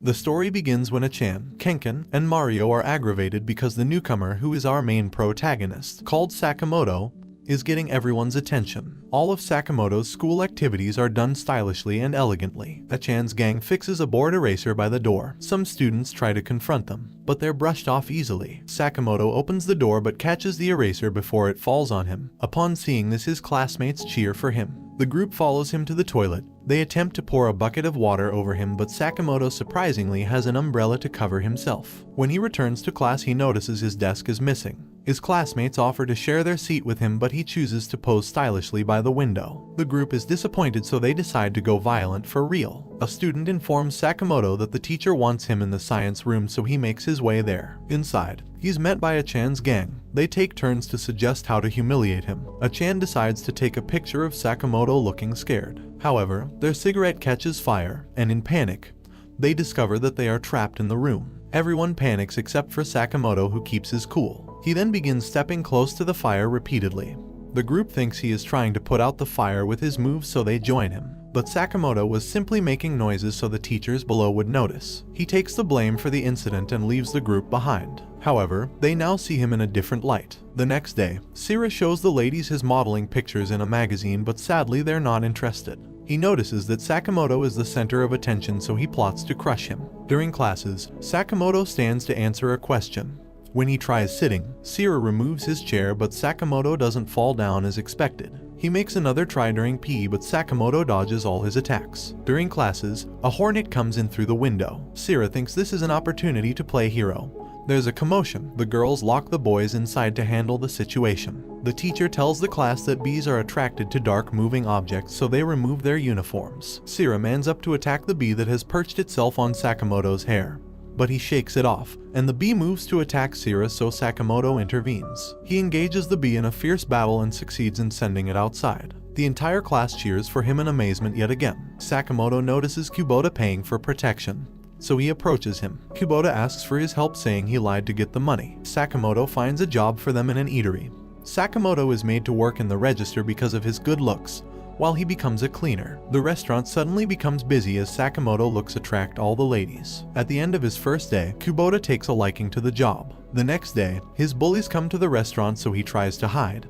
The story begins when Achan, Kenken, and Mario are aggravated because the newcomer, who is our main protagonist, called Sakamoto, is getting everyone's attention. All of Sakamoto's school activities are done stylishly and elegantly. Achan's gang fixes a board eraser by the door. Some students try to confront them, but they're brushed off easily. Sakamoto opens the door but catches the eraser before it falls on him. Upon seeing this, his classmates cheer for him. The group follows him to the toilet. They attempt to pour a bucket of water over him, but Sakamoto surprisingly has an umbrella to cover himself. When he returns to class, he notices his desk is missing. His classmates offer to share their seat with him, but he chooses to pose stylishly by the window. The group is disappointed, so they decide to go violent for real. A student informs Sakamoto that the teacher wants him in the science room, so he makes his way there. Inside, he's met by Achan's gang. They take turns to suggest how to humiliate him. Achan decides to take a picture of Sakamoto looking scared. However, their cigarette catches fire, and in panic, they discover that they are trapped in the room. Everyone panics except for Sakamoto, who keeps his cool. He then begins stepping close to the fire repeatedly. The group thinks he is trying to put out the fire with his moves, so they join him. But Sakamoto was simply making noises so the teachers below would notice. He takes the blame for the incident and leaves the group behind. However, they now see him in a different light. The next day, Sira shows the ladies his modeling pictures in a magazine, but sadly they're not interested. He notices that Sakamoto is the center of attention, so he plots to crush him. During classes, Sakamoto stands to answer a question. When he tries sitting, Sira removes his chair, but Sakamoto doesn't fall down as expected. He makes another try during PE, but Sakamoto dodges all his attacks. During classes, a hornet comes in through the window. Sira thinks this is an opportunity to play hero. There's a commotion. The girls lock the boys inside to handle the situation. The teacher tells the class that bees are attracted to dark moving objects, so they remove their uniforms. Sira mans up to attack the bee that has perched itself on Sakamoto's hair, but he shakes it off, and the bee moves to attack Sira, so Sakamoto intervenes. He engages the bee in a fierce battle and succeeds in sending it outside. The entire class cheers for him in amazement yet again. Sakamoto notices Kubota paying for protection, so he approaches him. Kubota asks for his help, saying he lied to get the money. Sakamoto finds a job for them in an eatery. Sakamoto is made to work in the register because of his good looks, while he becomes a cleaner. The restaurant suddenly becomes busy as Sakamoto looks attract all the ladies. At the end of his first day, Kubota takes a liking to the job. The next day, his bullies come to the restaurant, so he tries to hide,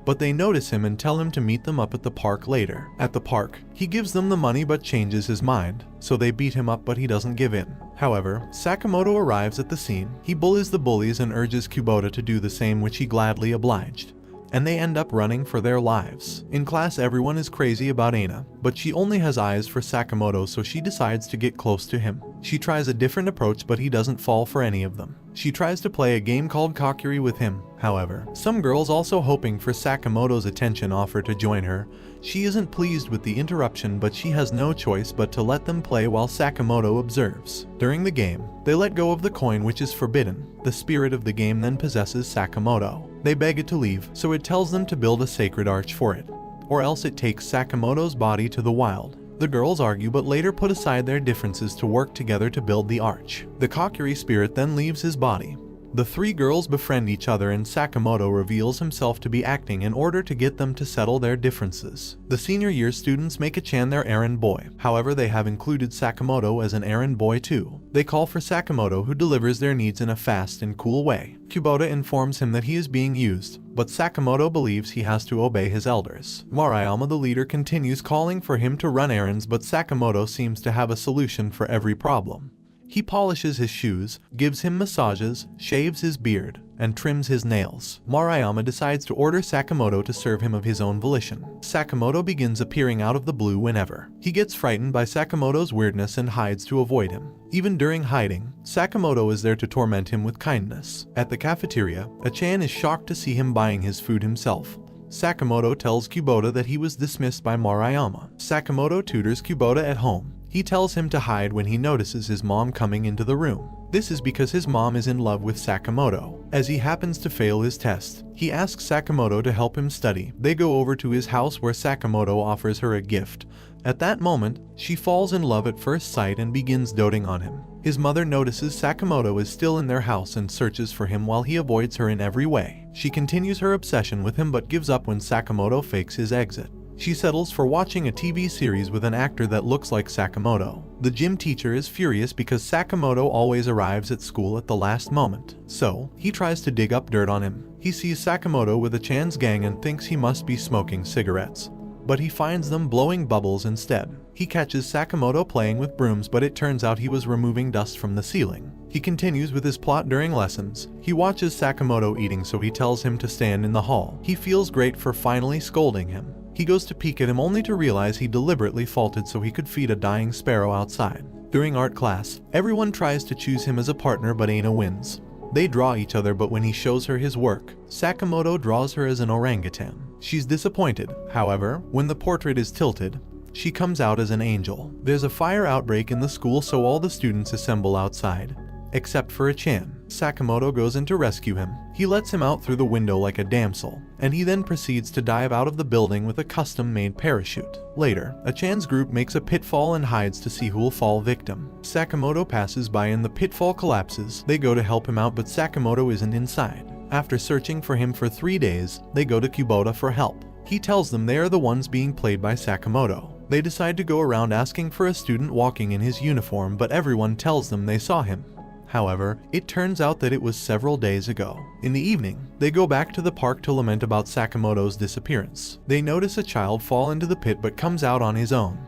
but they notice him and tell him to meet them up at the park later. At the park, he gives them the money but changes his mind, so they beat him up, but he doesn't give in. However, Sakamoto arrives at the scene. He bullies the bullies and urges Kubota to do the same, which he gladly obliged, and they end up running for their lives. In class, everyone is crazy about Aina, but she only has eyes for Sakamoto, so she decides to get close to him. She tries a different approach, but he doesn't fall for any of them. She tries to play a game called Kokiri with him. However, some girls, also hoping for Sakamoto's attention, offer to join her. She isn't pleased with the interruption, but she has no choice but to let them play while Sakamoto observes. During the game, they let go of the coin, which is forbidden. The spirit of the game then possesses Sakamoto. They beg it to leave, so it tells them to build a sacred arch for it, or else it takes Sakamoto's body to the wild. The girls argue, but later put aside their differences to work together to build the arch. The Kokiri spirit then leaves his body. The three girls befriend each other, and Sakamoto reveals himself to be acting in order to get them to settle their differences. The senior year students make Achan their errand boy. However, they have included Sakamoto as an errand boy too. They call for Sakamoto, who delivers their needs in a fast and cool way. Kubota informs him that he is being used, but Sakamoto believes he has to obey his elders. Marayama, the leader, continues calling for him to run errands, but Sakamoto seems to have a solution for every problem. He polishes his shoes, gives him massages, shaves his beard, and trims his nails. Marayama decides to order Sakamoto to serve him of his own volition. Sakamoto begins appearing out of the blue whenever. He gets frightened by Sakamoto's weirdness and hides to avoid him. Even during hiding, Sakamoto is there to torment him with kindness. At the cafeteria, Achan is shocked to see him buying his food himself. Sakamoto tells Kubota that he was dismissed by Marayama. Sakamoto tutors Kubota at home. He tells him to hide when he notices his mom coming into the room. This is because his mom is in love with Sakamoto. As he happens to fail his test, he asks Sakamoto to help him study. They go over to his house, where Sakamoto offers her a gift. At that moment, she falls in love at first sight and begins doting on him. His mother notices Sakamoto is still in their house and searches for him while he avoids her in every way. She continues her obsession with him but gives up when Sakamoto fakes his exit. She settles for watching a TV series with an actor that looks like Sakamoto. The gym teacher is furious because Sakamoto always arrives at school at the last moment, so he tries to dig up dirt on him. He sees Sakamoto with Achan's gang and thinks he must be smoking cigarettes, but he finds them blowing bubbles instead. He catches Sakamoto playing with brooms, but it turns out he was removing dust from the ceiling. He continues with his plot during lessons. He watches Sakamoto eating, so he tells him to stand in the hall. He feels great for finally scolding him. He goes to peek at him only to realize he deliberately faulted so he could feed a dying sparrow outside. During art class, everyone tries to choose him as a partner, but Aina wins. They draw each other, but when he shows her his work, Sakamoto draws her as an orangutan. She's disappointed. However, when the portrait is tilted, she comes out as an angel. There's a fire outbreak in the school, so all the students assemble outside, except for Achan. Sakamoto goes in to rescue him. He lets him out through the window like a damsel, and he then proceeds to dive out of the building with a custom-made parachute. Later, Achan's group makes a pitfall and hides to see who'll fall victim. Sakamoto passes by and the pitfall collapses. They go to help him out, but Sakamoto isn't inside. After searching for him for 3 days, they go to Kubota for help. He tells them they are the ones being played by Sakamoto. They decide to go around asking for a student walking in his uniform, but everyone tells them they saw him. However, it turns out that it was several days ago. In the evening, they go back to the park to lament about Sakamoto's disappearance. They notice a child fall into the pit but comes out on his own.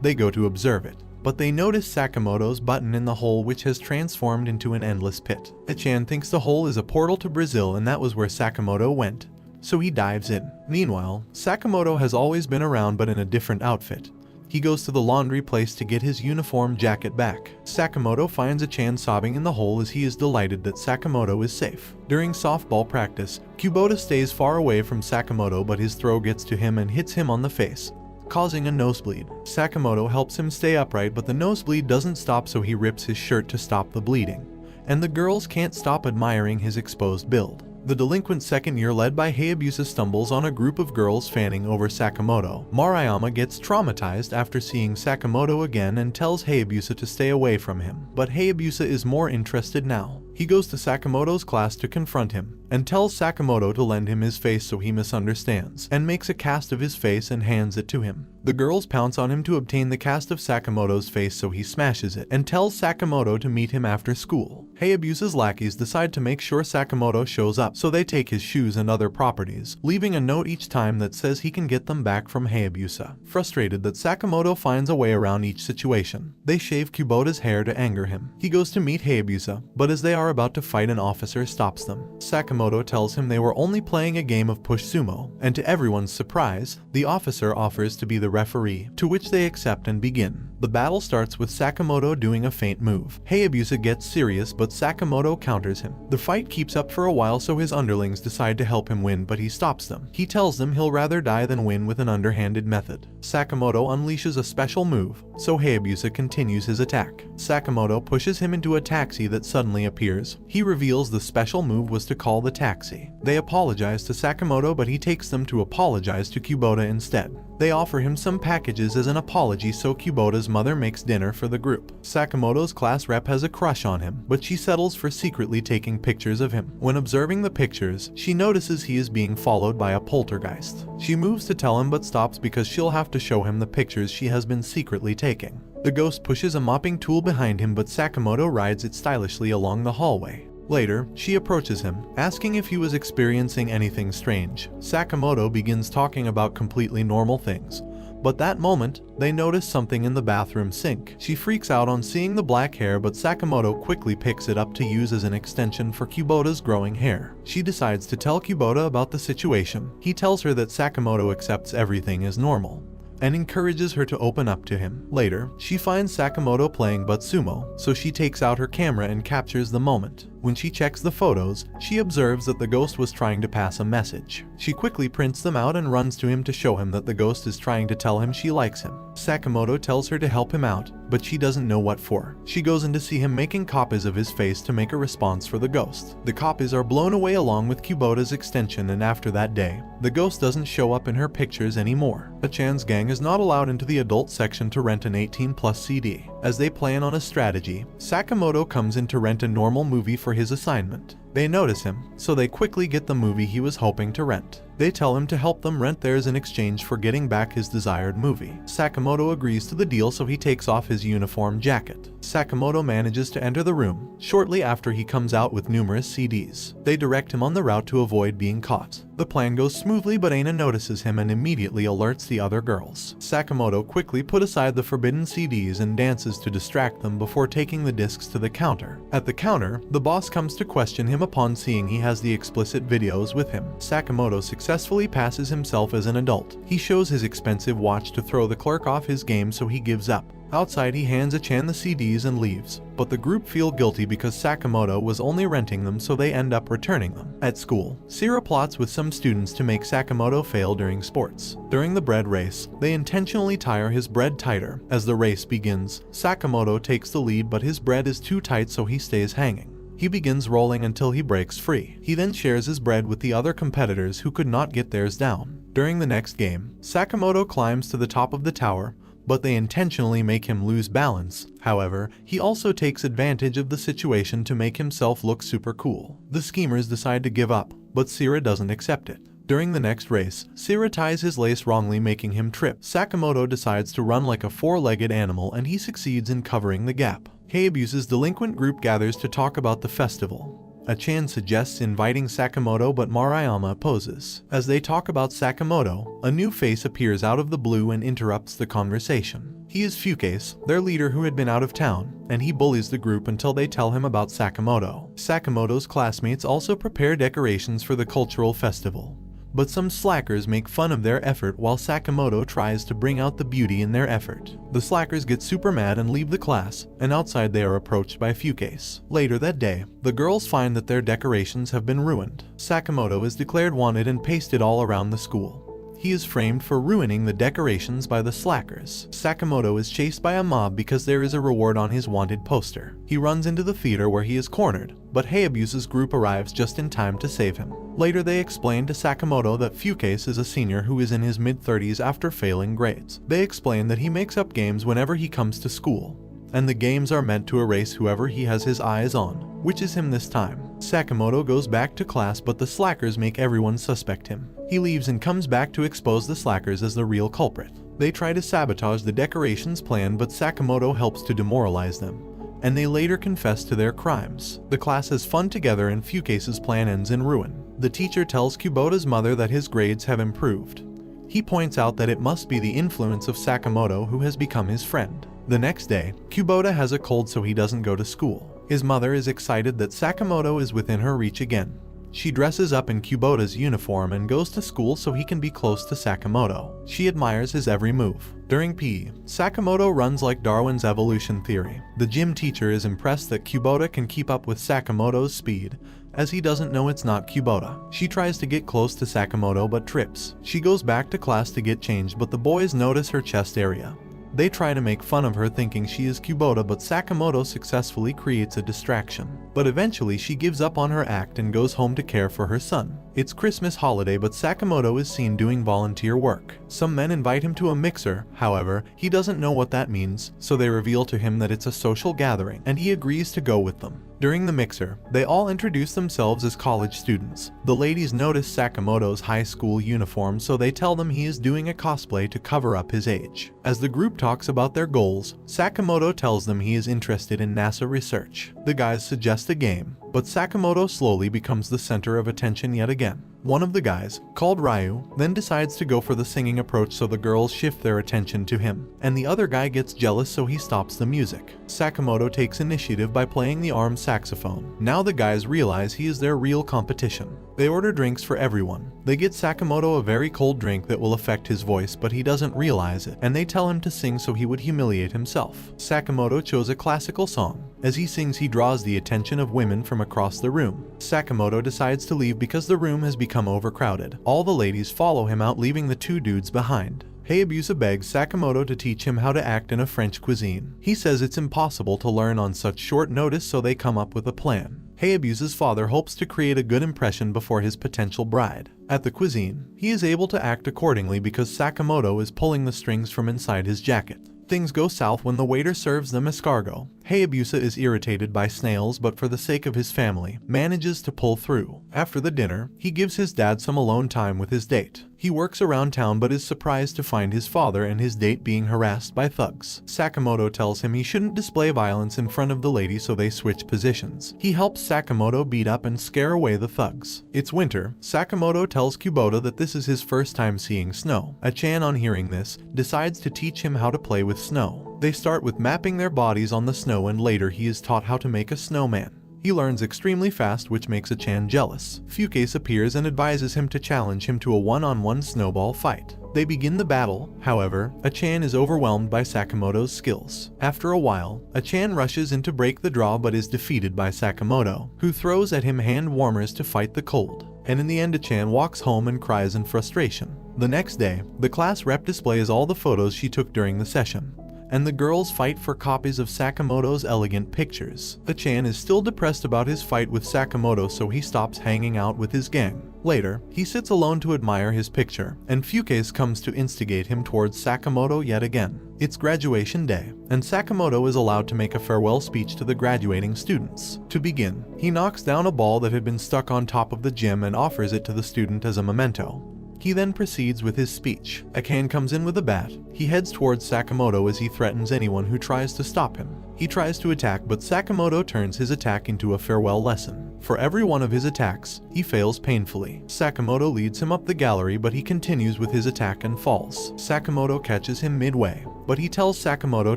They go to observe it, but they notice Sakamoto's button in the hole, which has transformed into an endless pit. Achan thinks the hole is a portal to Brazil, and that was where Sakamoto went, so he dives in. Meanwhile, Sakamoto has always been around, but in a different outfit. He goes to the laundry place to get his uniform jacket back. Sakamoto finds Achan sobbing in the hole as he is delighted that Sakamoto is safe. During softball practice, Kubota stays far away from Sakamoto, but his throw gets to him and hits him on the face, causing a nosebleed. Sakamoto helps him stay upright, but the nosebleed doesn't stop, so he rips his shirt to stop the bleeding, and the girls can't stop admiring his exposed build. The delinquent second year led by Hayabusa stumbles on a group of girls fanning over Sakamoto. Maruyama gets traumatized after seeing Sakamoto again and tells Hayabusa to stay away from him, but Hayabusa is more interested now. He goes to Sakamoto's class to confront him, and tells Sakamoto to lend him his face, so he misunderstands, and makes a cast of his face and hands it to him. The girls pounce on him to obtain the cast of Sakamoto's face, so he smashes it, and tells Sakamoto to meet him after school. Hayabusa's lackeys decide to make sure Sakamoto shows up, so they take his shoes and other properties, leaving a note each time that says he can get them back from Hayabusa. Frustrated that Sakamoto finds a way around each situation, they shave Kubota's hair to anger him. He goes to meet Hayabusa, but as they are about to fight, an officer stops them. Sakamoto tells him they were only playing a game of push sumo, and to everyone's surprise, the officer offers to be the referee, to which they accept and begin. The battle starts with Sakamoto doing a feint move. Hayabusa gets serious, but Sakamoto counters him. The fight keeps up for a while, so his underlings decide to help him win, but he stops them. He tells them he'll rather die than win with an underhanded method. Sakamoto unleashes a special move, so Hayabusa continues his attack. Sakamoto pushes him into a taxi that suddenly appears. He reveals the special move was to call the taxi. They apologize to Sakamoto, but he takes them to apologize to Kubota instead. They offer him some packages as an apology, so Kubota's mother makes dinner for the group. Sakamoto's class rep has a crush on him, but she settles for secretly taking pictures of him. When observing the pictures, she notices he is being followed by a poltergeist. She moves to tell him, but stops because she'll have to show him the pictures she has been secretly taking. The ghost pushes a mopping tool behind him, but Sakamoto rides it stylishly along the hallway. Later, she approaches him, asking if he was experiencing anything strange. Sakamoto begins talking about completely normal things, but that moment, they notice something in the bathroom sink. She freaks out on seeing the black hair, but Sakamoto quickly picks it up to use as an extension for Kubota's growing hair. She decides to tell Kubota about the situation. He tells her that Sakamoto accepts everything as normal, and encourages her to open up to him. Later, she finds Sakamoto playing Butsumo, so she takes out her camera and captures the moment. When she checks the photos, she observes that the ghost was trying to pass a message. She quickly prints them out and runs to him to show him that the ghost is trying to tell him she likes him. Sakamoto tells her to help him out, but she doesn't know what for. She goes in to see him making copies of his face to make a response for the ghost. The copies are blown away along with Kubota's extension, and after that day, the ghost doesn't show up in her pictures anymore. Achan's gang is not allowed into the adult section to rent an 18+ CD. As they plan on a strategy, Sakamoto comes in to rent a normal movie for his assignment. They notice him, so they quickly get the movie he was hoping to rent. They tell him to help them rent theirs in exchange for getting back his desired movie. Sakamoto agrees to the deal, so he takes off his uniform jacket. Sakamoto manages to enter the room. Shortly after, he comes out with numerous CDs. They direct him on the route to avoid being caught. The plan goes smoothly, but Aina notices him and immediately alerts the other girls. Sakamoto quickly put aside the forbidden CDs and dances to distract them before taking the discs to the counter. At the counter, the boss comes to question him upon seeing he has the explicit videos with him. Sakamoto successfully passes himself as an adult. He shows his expensive watch to throw the clerk off his game, so he gives up. Outside, he hands Achan the CDs and leaves, but the group feel guilty because Sakamoto was only renting them, so they end up returning them. At school, Sira plots with some students to make Sakamoto fail during sports. During the bread race, they intentionally tire his bread tighter. As the race begins, Sakamoto takes the lead, but his bread is too tight, so he stays hanging. He begins rolling until he breaks free. He then shares his bread with the other competitors who could not get theirs down. During the next game, Sakamoto climbs to the top of the tower, but they intentionally make him lose balance. However, he also takes advantage of the situation to make himself look super cool. The schemers decide to give up, but Sira doesn't accept it. During the next race, Sira ties his lace wrongly, making him trip. Sakamoto decides to run like a four-legged animal, and he succeeds in covering the gap. Hayabusa's delinquent group gathers to talk about the festival. Achan suggests inviting Sakamoto, but Maruyama opposes. As they talk about Sakamoto, a new face appears out of the blue and interrupts the conversation. He is Fukase, their leader who had been out of town, and he bullies the group until they tell him about Sakamoto. Sakamoto's classmates also prepare decorations for the cultural festival, but some slackers make fun of their effort while Sakamoto tries to bring out the beauty in their effort. The slackers get super mad and leave the class, and outside they are approached by Fukase. Later that day, the girls find that their decorations have been ruined. Sakamoto is declared wanted and pasted all around the school. He is framed for ruining the decorations by the slackers. Sakamoto is chased by a mob because there is a reward on his wanted poster. He runs into the theater where he is cornered, but Hayabusa's group arrives just in time to save him. Later they explain to Sakamoto that Fukase is a senior who is in his mid-30s after failing grades. They explain that he makes up games whenever he comes to school, and the games are meant to erase whoever he has his eyes on, which is him this time. Sakamoto goes back to class, but the slackers make everyone suspect him. He leaves and comes back to expose the slackers as the real culprit. They try to sabotage the decorations plan, but Sakamoto helps to demoralize them, and they later confess to their crimes. The class has fun together and Fukase's plan ends in ruin. The teacher tells Kubota's mother that his grades have improved. He points out that it must be the influence of Sakamoto, who has become his friend. The next day, Kubota has a cold, so he doesn't go to school. His mother is excited that Sakamoto is within her reach again. She dresses up in Kubota's uniform and goes to school so he can be close to Sakamoto. She admires his every move. During PE, Sakamoto runs like Darwin's evolution theory. The gym teacher is impressed that Kubota can keep up with Sakamoto's speed, as he doesn't know it's not Kubota. She tries to get close to Sakamoto but trips. She goes back to class to get changed, but the boys notice her chest area. They try to make fun of her thinking she is Kubota, but Sakamoto successfully creates a distraction. But eventually she gives up on her act and goes home to care for her son. It's Christmas holiday, but Sakamoto is seen doing volunteer work. Some men invite him to a mixer, however, he doesn't know what that means, so they reveal to him that it's a social gathering, and he agrees to go with them. During the mixer, they all introduce themselves as college students. The ladies notice Sakamoto's high school uniform, so they tell them he is doing a cosplay to cover up his age. As the group talks about their goals, Sakamoto tells them he is interested in NASA research. The guys suggest a game, but Sakamoto slowly becomes the center of attention yet again. One of the guys, called Ryu, then decides to go for the singing approach, so the girls shift their attention to him, and the other guy gets jealous, so he stops the music. Sakamoto takes initiative by playing the arm saxophone. Now the guys realize he is their real competition. They order drinks for everyone. They get Sakamoto a very cold drink that will affect his voice, but he doesn't realize it, and they tell him to sing so he would humiliate himself. Sakamoto chose a classical song. As he sings, he draws the attention of women from across the room. Sakamoto decides to leave because the room has become overcrowded. All the ladies follow him out, leaving the two dudes behind. Hayabusa begs Sakamoto to teach him how to act in a French cuisine. He says it's impossible to learn on such short notice, so they come up with a plan. Hayabusa's father hopes to create a good impression before his potential bride. At the cuisine, he is able to act accordingly because Sakamoto is pulling the strings from inside his jacket. Things go south when the waiter serves them escargot. Hayabusa is irritated by snails but for the sake of his family, manages to pull through. After the dinner, he gives his dad some alone time with his date. He works around town but is surprised to find his father and his date being harassed by thugs. Sakamoto tells him he shouldn't display violence in front of the lady, so they switch positions. He helps Sakamoto beat up and scare away the thugs. It's winter. Sakamoto tells Kubota that this is his first time seeing snow. Achan, on hearing this, decides to teach him how to play with snow. They start with mapping their bodies on the snow, and later he is taught how to make a snowman. He learns extremely fast, which makes Achan jealous. Fukase appears and advises him to challenge him to a one-on-one snowball fight. They begin the battle. However, Achan is overwhelmed by Sakamoto's skills. After a while, Achan rushes in to break the draw but is defeated by Sakamoto, who throws at him hand warmers to fight the cold. And in the end, Achan walks home and cries in frustration. The next day, the class rep displays all the photos she took during the session, and the girls fight for copies of Sakamoto's elegant pictures. Achan is still depressed about his fight with Sakamoto, so he stops hanging out with his gang. Later, he sits alone to admire his picture, and Fukase comes to instigate him towards Sakamoto yet again. It's graduation day, and Sakamoto is allowed to make a farewell speech to the graduating students. To begin, he knocks down a ball that had been stuck on top of the gym and offers it to the student as a memento. He then proceeds with his speech. Achan comes in with a bat. He heads towards Sakamoto as he threatens anyone who tries to stop him. He tries to attack, but Sakamoto turns his attack into a farewell lesson. For every one of his attacks, he fails painfully. Sakamoto leads him up the gallery, but he continues with his attack and falls. Sakamoto catches him midway, but he tells Sakamoto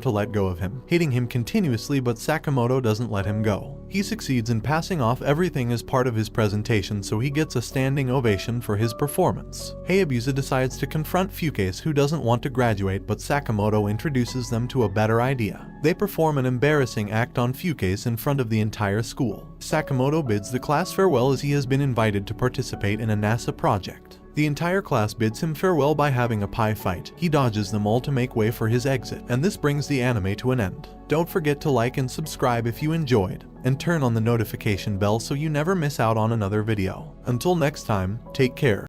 to let go of him, hitting him continuously, but Sakamoto doesn't let him go. He succeeds in passing off everything as part of his presentation, so he gets a standing ovation for his performance. Hayabusa decides to confront Fukase, who doesn't want to graduate, but Sakamoto introduces them to a better idea. They perform an embarrassing act on Fukase in front of the entire school. Sakamoto bids the class farewell as he has been invited to participate in a NASA project. The entire class bids him farewell by having a pie fight. He dodges them all to make way for his exit, and this brings the anime to an end. Don't forget to like and subscribe if you enjoyed, and turn on the notification bell so you never miss out on another video. Until next time, take care.